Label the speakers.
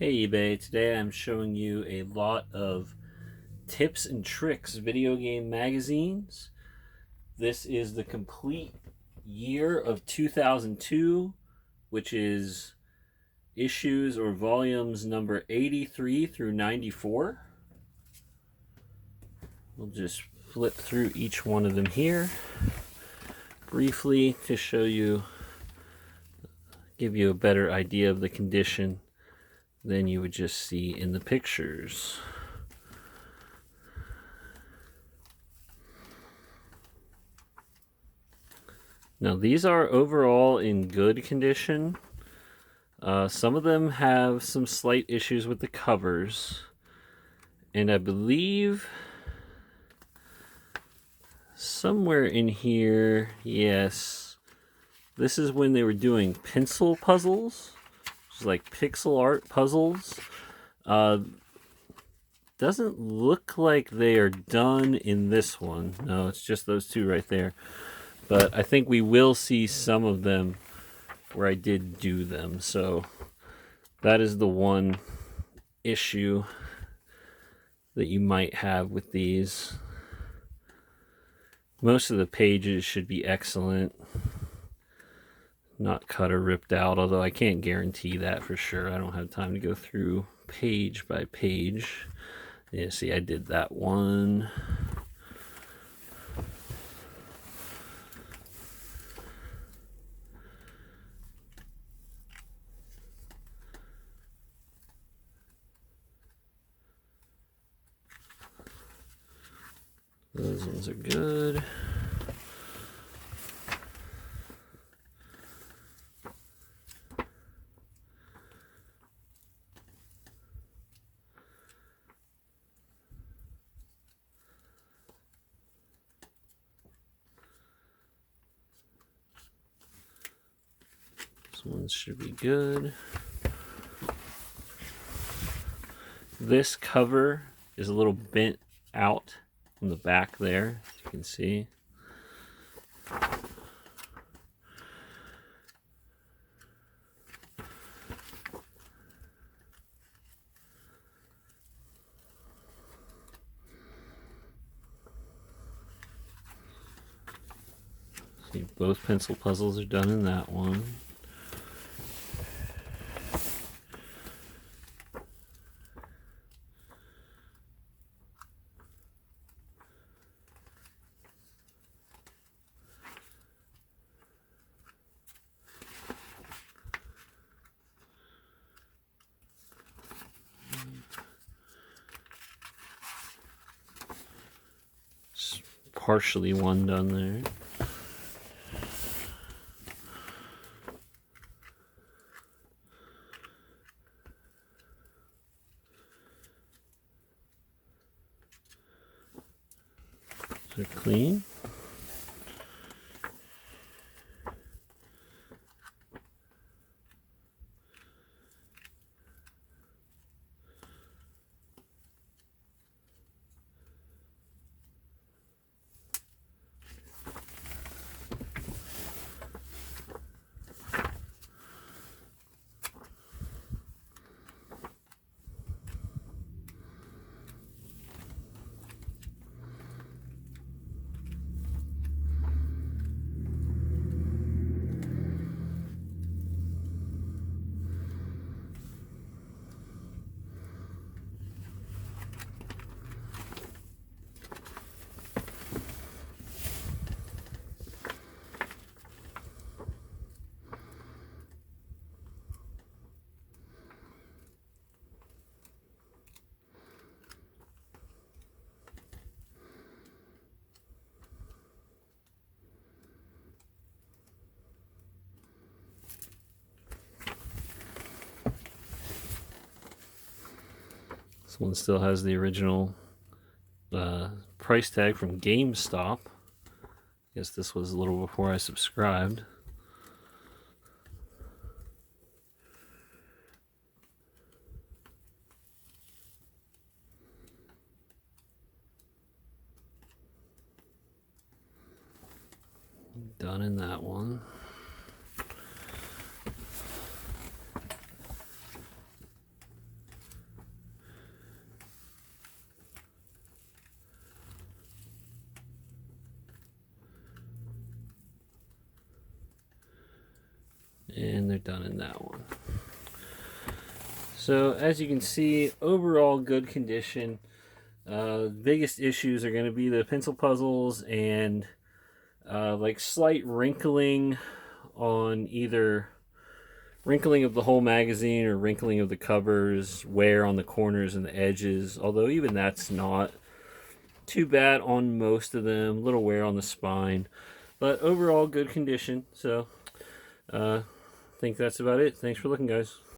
Speaker 1: Hey eBay, today I'm showing you a lot of tips and tricks video game magazines. This is the complete year of 2002, which is issues or volumes number 83 through 94. We'll just flip through each one of them here briefly to show you, give you a better idea of the condition than you would just see in the pictures. Now these are overall in good condition. Some of them have some slight issues with the covers, and I believe somewhere in here, yes, this is when they were doing pencil puzzles, which is like pixel art puzzles. Doesn't look like they are done in this one. No, it's just those two right there. But I think we will see some of them where I did do them. So that is the one issue that you might have with these. Most of the pages should be excellent, not cut or ripped out, although I can't guarantee that for sure. I don't have time to go through page by page. Yeah, see, I did that one. Those ones are good. This one should be good. This cover is a little bent out from the back there, as you can see. See, both pencil puzzles are done in that one. Partially one done there. They're clean. This one still has the original price tag from GameStop. Guess this was a little before I subscribed. Done in that one. And they're done in that one. So as you can see, overall good condition. Biggest issues are going to be the pencil puzzles and like slight wrinkling on either wrinkling of the whole magazine or wrinkling of the covers, wear on the corners and the edges, although even that's not too bad on most of them. Little wear on the spine, but overall good condition. So I think that's about it. Thanks for looking, guys.